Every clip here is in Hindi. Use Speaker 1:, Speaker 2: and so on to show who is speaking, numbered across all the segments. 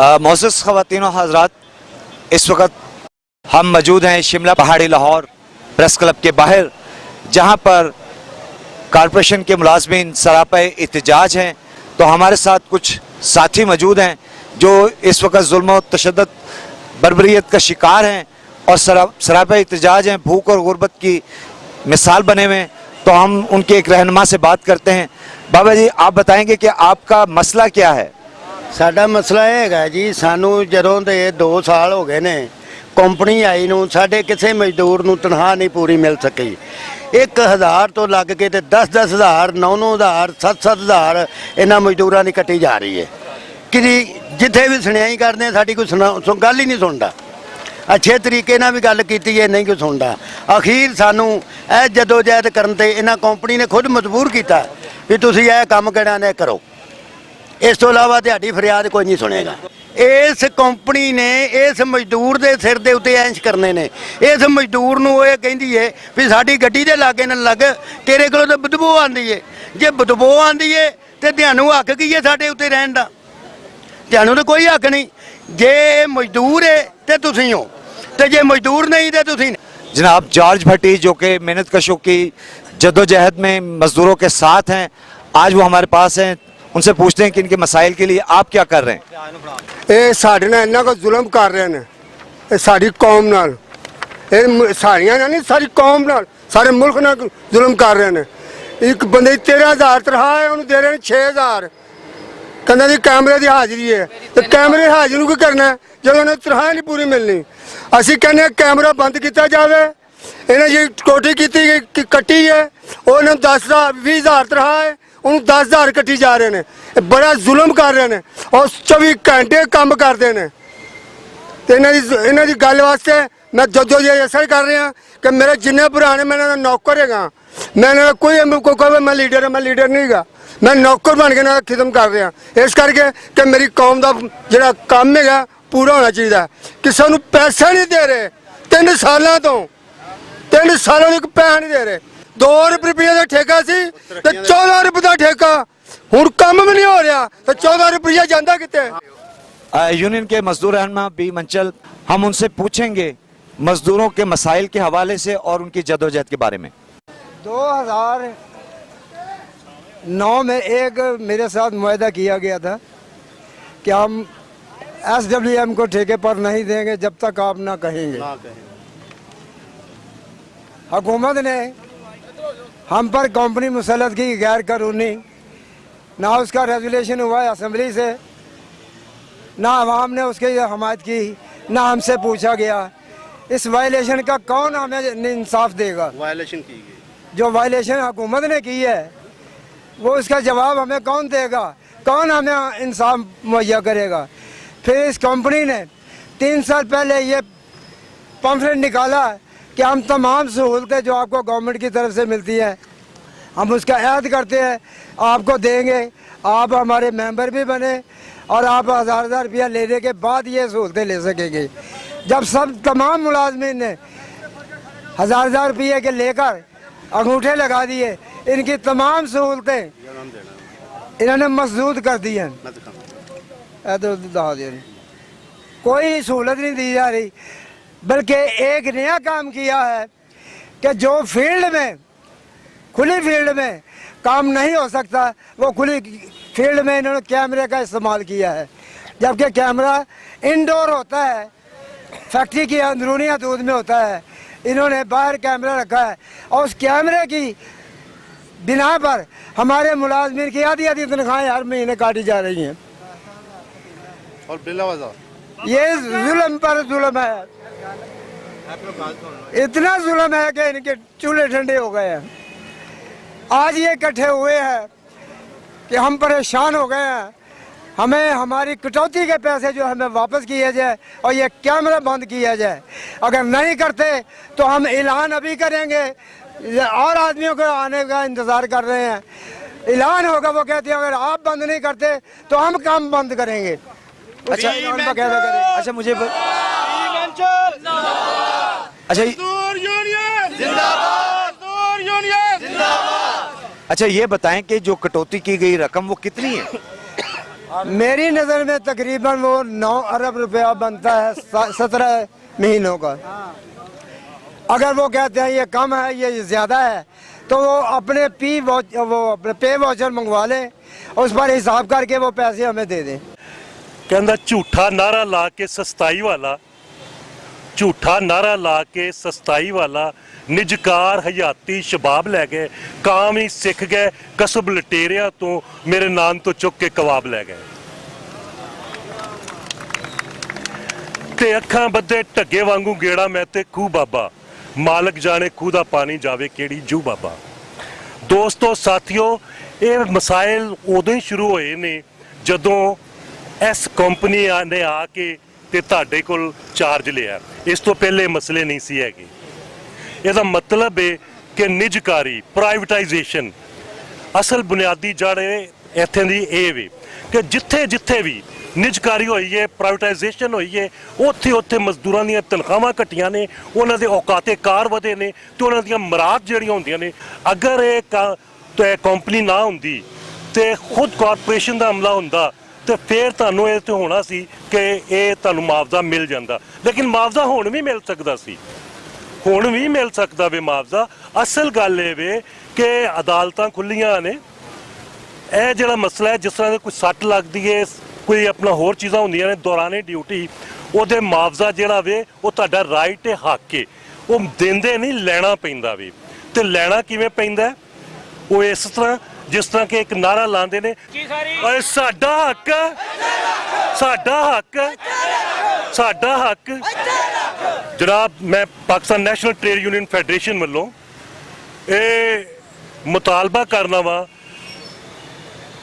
Speaker 1: मोअज़्ज़ज़ ख़वातीन और हज़रात, इस वक्त हम मौजूद हैं शिमला पहाड़ी लाहौर प्रेस क्लब के बाहर, जहां पर कॉरपोरेशन के मुलाज़मीन सरापा एहतजाज हैं। तो हमारे साथ कुछ साथी मौजूद हैं जो इस वक्त जुल्म और तशद्दुद बर्बरियत का शिकार हैं और सरापा एहतजाज हैं, भूख और गुर्बत की मिसाल बने हुए हैं। तो हम उनके एक रहनुमा से बात करते हैं। बाबा जी, आप बताएंगे कि आपका मसला क्या है?
Speaker 2: साडा मसला यह है जी, सानू जदों दे 2 साल हो गए ने कंपनी आई नूं साडे किसी मजदूर नूं तनख्वाह नहीं पूरी मिल सकी। 1000 तो लग के 10-10 हज़ार 9-9 हज़ार 7-7 हज़ार इन्हां मजदूरां दी कट्टी जा रही है कि जिथे भी सुनियाई करते साडी कोई गल ही नहीं सुनता। अच्छे तरीके नाल भी गल कीती है, नहीं कोई सुनता। अखीर सानू यह जदोजहद करन ते इन्हां कंपनी ने खुद मजबूर किया भी तुसीं यह काम किहड़ा ने करो, इस तो इलावा तुहाडी फरियाद कोई नहीं सुनेगा। इस कंपनी ने इस मजदूर के सिर के उत्ते ऐश करने ने। इस मजदूर नूं ये कहिंदी है भी साडी गड्डी दे लागे न लग, तेरे कोलों तो बदबू आंदी है। जे बदबू आंदी है तो तुहानूं हक की है साडे उत्ते रहण दा? तुहानूं तो कोई हक नहीं। जे मजदूर है तो तुसीं हो, तो जे मजदूर नहीं तो तुसीं।
Speaker 1: जनाब जॉर्ज भट्टी जो कि मेहनत कशों की जद्दोजहद में मजदूरों के साथ हैं, आज वो हमारे पास हैं। उनसे पूछते हैं कि इनके मसाइल के लिए आप क्या कर रहे हैं?
Speaker 3: ये साढ़े नाल इन्ना को जुल्म कर रहे हैं, साड़ी कौम नाल, साड़ियाँ नहीं सारी कौम नाल, सारे मुल्क नाल जुल्म कर रहे हैं। एक बंदे 13,000 तनख्वाह है, उन्होंने दे रहे हैं 6,000। कहना जी कैमरे की हाजिरी है, तो कैमरे हाजिरी की करना है जब उन्हें तनख्वाह नहीं पूरी मिलनी। असी कहने कैमरा बंद किया जाए। इन्हें जी कोठी की कट्टी है, उन्हें 10,000-20 हज़ार तनख्वाह है, उन्होंने 10,000 कट्टी जा रहे हैं। बड़ा जुल्म कर रहे हैं और 24 घंटे काम करते हैं। तो इन्हों की गल वास्ते मैं जद्दोजहद ऐसा कर रहा कि मेरे जिन्ने भरा ने, मैं नौकर है। मैं कोई मैं लीडर है, मैं लीडर नहीं गा, मैं नौकर बन के खिदम कर रहा। इस करके कि मेरी कौम का जो काम है पूरा होना चाहिए। कि सानू पैसा नहीं दे रहे 3 सालों तो, 3 सालों तक पैसा नहीं दे रहे। 2 रुपये का ठेका सी तो 14 रुपये का ठेका, हुण काम भी नहीं हो रहा तो 14 रुपया जाता कितने।
Speaker 1: यूनियन के मजदूर रहनुमा बी मंचल, हम उनसे पूछेंगे मजदूरों के मसाइल के हवाले से और उनकी जद्दोजहद के बारे में।
Speaker 4: 2009 में एक मेरे साथ मुआहदा किया गया था कि हम SWM को ठेके पर नहीं देंगे जब तक आप ना कहेंगे। हुकूमत ने हम पर कंपनी मुसल्लत की गैर कानूनी, ना उसका रेजुलेशन हुआ असम्बली से, ना अवाम ने उसकी हमायत की, ना हमसे पूछा गया। इस वायलेशन का कौन हमें इंसाफ देगा?
Speaker 2: वायलेशन की गई, जो
Speaker 4: वायलेशन हुकूमत ने की है वो इसका जवाब हमें कौन देगा? कौन हमें इंसाफ मुहैया करेगा? फिर इस कंपनी ने 3 साल पहले ये पम्फलेट निकाला कि हम तमाम सहूलतें जो आपको गवर्नमेंट की तरफ से मिलती हैं हम उसका ऐद करते हैं, आपको देंगे, आप हमारे मेंबर भी बने और आप 1000-1000 रुपया लेने के बाद ये सहूलतें ले सकेंगे। जब सब तमाम मुलाजमीन ने 1000-1000 रुपये के लेकर अंगूठे लगा दिए, इनकी तमाम सहूलतें इन्होंने मसदूद कर दी हैं। कोई सहूलत नहीं दी जा रही, बल्कि एक नया काम किया है कि जो फील्ड में, खुली फील्ड में काम नहीं हो सकता, वो खुली फील्ड में इन्होंने कैमरे का इस्तेमाल किया है। जबकि कैमरा इंडोर होता है, फैक्ट्री की अंदरूनी हदूद में होता है, इन्होंने बाहर कैमरा रखा है और उस कैमरे की बिना पर हमारे मुलाजमीन की आधी तनख्वाहें हर महीने काटी जा रही हैं।
Speaker 2: और बिला वजह
Speaker 4: ये जुल्म पर जुल्म है, इतना जुल्म है कि इनके चूल्हे ठंडे हो गए हैं। आज ये इकट्ठे हुए हैं कि हम परेशान हो गए हैं, हमें हमारी कटौती के पैसे जो हमें वापस किए जाए और ये कैमरा बंद किया जाए। अगर नहीं करते तो हम ऐलान अभी करेंगे और आदमियों को आने का इंतज़ार कर रहे हैं। ऐलान होगा, वो कहते हैं अगर आप बंद नहीं करते तो हम काम बंद करेंगे।
Speaker 1: अच्छा अच्छा मुझे अच्छा ये बताएं कि जो कटौती की गई रकम वो कितनी है?
Speaker 4: मेरी नज़र में तकरीबन वो 9 अरब रुपया बनता है 17 महीनों का। अगर वो कहते हैं ये कम है ये ज़्यादा है तो वो अपने अपने पे वाउचर मंगवा लें, उस पर हिसाब करके वो पैसे हमें दे दें।
Speaker 5: कहता झूठा नारा ला के सस्ताई वाला, झूठा नारा ला के सस्ताई वाला, निजकार हयाती शबाब लै गए, काम ही सिख गए, कसब लटेरिया तो मेरे नान तो चुक के कबाब लै गए। ते अखां बदे ढगे वांगू गेड़ा मैं ते खूह बाबा, मालक जाने खूह दा पानी जावे केड़ी जू बाबा। दोस्तों साथियों, ये मसाइल उदों ही शुरू होए ने जदों इस कंपनी ने आके ते तुहाडे कोल चार्ज लिया। इस तो पहले मसले नहीं सी हैगे। ਇਹਦਾ मतलब है कि निजकारी प्राइवेटाइजेशन असल बुनियादी जड़ इत्थे दी ਇਹ ਵੇ कि जिथे जिथे भी निजकारी होई है प्राइवेटाइजेशन होई है उत्थे उत्थे मजदूरां ਦੀਆਂ तनख्वाहां घटियां ने, उन्हां दे औकाते कार वधे ने ते उन्हां ਦੀਆਂ मराद ਜਿਹੜੀਆਂ ਹੁੰਦੀਆਂ ਨੇ। अगर ये कंपनी ना हुंदी ते खुद कारपोरेशन ਦਾ अमला ਹੁੰਦਾ ਤੇ फिर ਤੁਹਾਨੂੰ ਇਹ ਤੇ ਹੋਣਾ ਸੀ कि ਇਹ ਤੁਹਾਨੂੰ ਮੁਆਵਜ਼ਾ ਮਿਲ ਜਾਂਦਾ, लेकिन मुआवजा ਹੁਣ ਵੀ ਮਿਲ ਸਕਦਾ ਸੀ, ਹੁਣ ਵੀ ਮਿਲ ਸਕਦਾ ਵੇ ਮੁਆਵਜ਼ਾ। ਅਸਲ ਗੱਲ ਇਹ ਵੇ ਕਿ ਅਦਾਲਤਾਂ ਖੁੱਲੀਆਂ ਨੇ। ਇਹ ਜਿਹੜਾ ਮਸਲਾ ਹੈ ਜਿਸ ਤਰ੍ਹਾਂ ਕੋਈ ਸੱਟ ਲੱਗਦੀ ਹੈ, ਕੋਈ ਆਪਣਾ ਹੋਰ ਚੀਜ਼ਾਂ ਹੁੰਦੀਆਂ ਨੇ ਦੌਰਾਨੇ ਡਿਊਟੀ, ਉਹਦੇ ਮੁਆਵਜ਼ਾ ਜਿਹੜਾ ਵੇ ਉਹ ਤੁਹਾਡਾ ਰਾਈਟ ਹੈ, ਹੱਕ ਹੈ, ਉਹ ਦਿੰਦੇ ਨਹੀਂ, ਲੈਣਾ ਪੈਂਦਾ ਵੇ। ਤੇ ਲੈਣਾ ਕਿਵੇਂ ਪੈਂਦਾ? ਉਹ ਇਸ ਤਰ੍ਹਾਂ ਜਿਸ ਤਰ੍ਹਾਂ ਕਿ ਇੱਕ ਨਾਰਾ ਲਾਉਂਦੇ ਨੇ, ਓਏ ਸਾਡਾ ਹੱਕ, ਸਾਡਾ ਹੱਕ, ਸਾਡਾ ਹੱਕ। जनाब मैं Pakistan national trade union federation वालों ये मुतालबा करना वा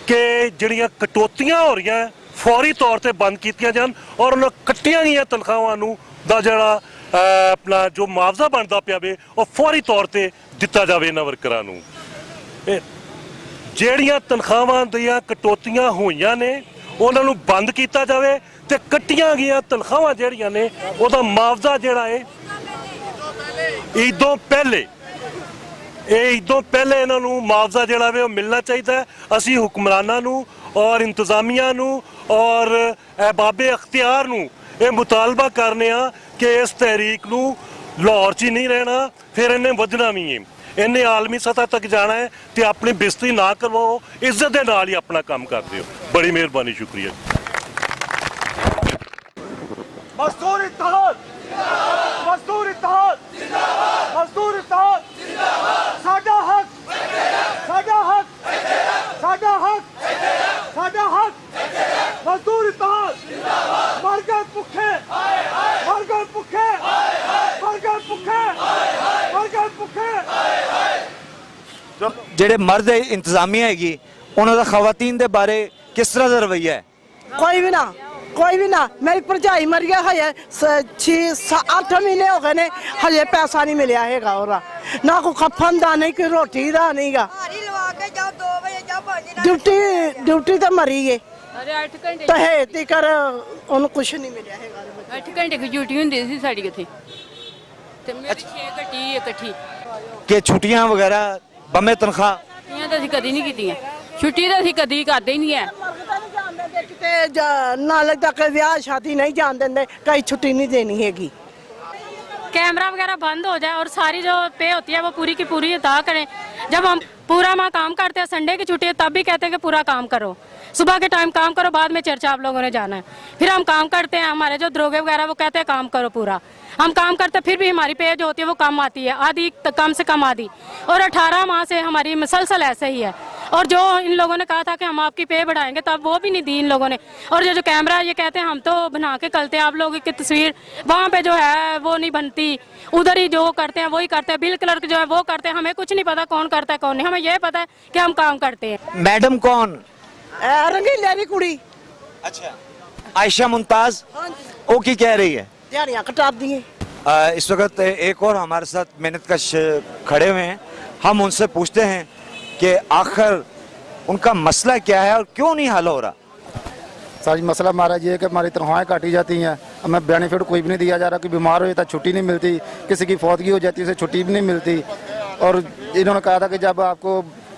Speaker 5: कि जड़ियाँ कटौतियाँ हो रही फौरी तौर पर बंद कीतियां जान और उन्होंने कट्टियां गई तनख्वाहां दा जड़ा अपना जो मुआवजा बनता पिया वे और फौरी तौर पर दिता जाए इन्हां वर्करां नूं। जड़ियाँ तनख्वाहां दियां कटौतियां होईयां ने उन्हां नूं बंद किया जाए ते कट्टियां गई तनख्वाहां जड़ियां ने उहदा मुआवजा जिहड़ा है ईदों पहले ईदों पहले इन्हां नूं मुआवजा जिहड़ा वे मिलना चाहिए। असीं हुक्मरानां नूं और इंतजामिया नूं और अहबाबे अख्तियार नूं ये मुतालबा करने कि इस तहरीक नूं लाहौर च ही नहीं रहना, फिर इन्हें वधना भी है, इन्हें आलमी सतह तक जाना है तो अपनी बेइज्जती ना करवाओ, इज्जत के नाल ही अपना काम कर दिओ। बड़ी मेहरबानी, शुक्रिया।
Speaker 6: मजदूर इत्तेहाद, मजदूर इत्तेहाद, मजदूर इत्तेहाद, साडा हक, साडा हक, साडा हक, साडा हक, मजदूर इत्तेहाद, मर गए भुखे, मर गए भुखे, मर गए भुखे, मर गए भुखे।
Speaker 1: ਜਿਹੜੇ मर्द इंतजामिया हैगी ਉਹਨਾਂ ਦਾ ਖਵਾਤੀਨ ਦੇ ਬਾਰੇ ਕਿਸ ਤਰ੍ਹਾਂ ਦਾ ਰਵੱਈਆ ਹੈ?
Speaker 7: कोई भी ना। मेरी भरजाई मरी है हजे 6-8 महीने हो गए ने, हजे पैसा नहीं मिलया हैगा ओरा, ना कोई कफन दा नहीं, कोई रोटी दा नहीं गा। ड्यूटी तो मरी है तो है तिकर उन्हें कुछ नहीं मिलया हैगा।
Speaker 8: 8 घंटे की ड्यूटी हुंदी सी साडी किथे ते मेरी 6 घटी इकट्ठी
Speaker 1: कि छुट्टियां वगैरह बमे तनख्वाह
Speaker 8: छुट्टियां तो असीं कदी नहीं कीतियां, छुट्टी तो असीं कदी करदे ही नहीं है।
Speaker 7: नाले तक ब्याह शादी नहीं जान देंगे, कहीं छुट्टी नहीं देनी हैगी।
Speaker 8: कैमरा वगैरह बंद हो जाए और सारी जो पे होती है वो पूरी की पूरी अदा करें। जब हम पूरा माह काम करते हैं, संडे की छुट्टी है तब भी कहते हैं कि पूरा काम करो, सुबह के टाइम काम करो, बाद में चर्चा आप लोगों ने जाना है। फिर हम काम करते हैं, हमारे जो दरोगे वगैरह वो कहते हैं काम करो पूरा, हम काम करते फिर भी हमारी पे जो होती है वो कम आती है, आधी कम से कम आधी। और 18 माह से हमारी मुसलसल ऐसे ही है। और जो इन लोगों ने कहा था कि हम आपकी पे बढ़ाएंगे तब वो भी नहीं दी इन लोगों ने। और जो कैमरा ये कहते हैं हम तो बना के करते हैं, आप लोगों की तस्वीर वहाँ पे जो है वो नहीं बनती, उधर ही जो करते हैं वही करते हैं, बिल क्लर्क जो है वो करते हैं, हमें कुछ नहीं पता कौन करता है कौन नहीं, हमें ये पता है कि हम काम करते हैं।
Speaker 1: मैडम कौन?
Speaker 7: रंगीले दी कुड़ी।
Speaker 1: अच्छा, आयशा मुमताज वो की कह रही है?
Speaker 7: दिहाड़ियां कटा दी।
Speaker 1: इस वक्त एक और हमारे साथ मेहनतकश खड़े हुए हैं, हम उनसे पूछते हैं कि आखिर उनका मसला क्या है और क्यों नहीं हल हो रहा।
Speaker 9: सर मसला हमारा ये है कि हमारी तनख्वाहें काटी जाती हैं, हमें बेनिफिट कोई भी नहीं दिया जा रहा, कि बीमार हो जाता छुट्टी नहीं मिलती, किसी की फौतगी हो जाती है उसे छुट्टी भी नहीं मिलती। और इन्होंने कहा था कि जब आपको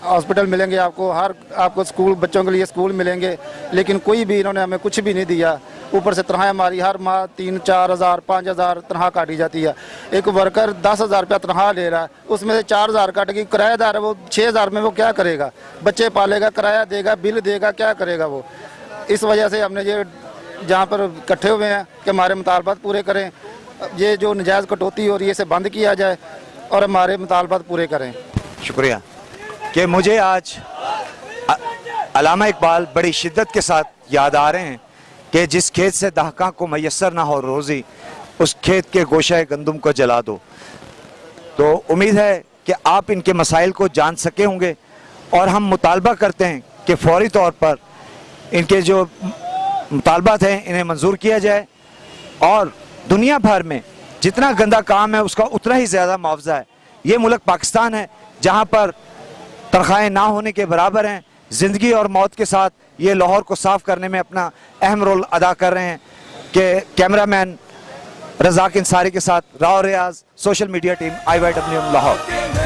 Speaker 9: हॉस्पिटल मिलेंगे आपको, हर आपको स्कूल, बच्चों के लिए स्कूल मिलेंगे, लेकिन कोई भी इन्होंने हमें कुछ भी नहीं दिया। ऊपर से तनख्वाह हमारी हर माह 3-4 हज़ार 5 हज़ार तनख्वाह काटी जाती है। एक वर्कर 10 हज़ार रुपया तनख्वाह ले रहा है, उसमें से 4 हज़ार काटेगी। किराएदार है वो 6 हज़ार में वो क्या करेगा? बच्चे पालेगा, किराया देगा, बिल देगा, क्या करेगा वो? इस वजह से हमने ये जहाँ पर इकट्ठे हुए हैं कि हमारे मुतालबात पूरे करें, ये जो नजायज़ कटौती हो रही है इसे बंद किया जाए और हमारे मुतालबात पूरे करें।
Speaker 1: शुक्रिया कि मुझे आज अल्लामा इकबाल बड़ी शिद्दत के साथ याद आ रहे हैं कि जिस खेत से दहका को मैसर ना हो रोज़ी, उस खेत के गोशे गंदम को जला दो। तो उम्मीद है कि आप इनके मसाइल को जान सके होंगे और हम मुतालबा करते हैं कि फौरी तौर पर इनके जो मुतालबात हैं इन्हें मंजूर किया जाए और दुनिया भर में जितना गंदा काम है उसका उतना ही ज़्यादा मुआवजा है। ये मुल्क पाकिस्तान है जहाँ पर तनख्वाहें ना होने के बराबर हैं। ज़िंदगी और मौत के साथ ये लाहौर को साफ़ करने में अपना अहम रोल अदा कर रहे हैं। कि कैमरामैन रज़ाक इंसारी के साथ Rao Riyaz, social media team IYWM Lahore.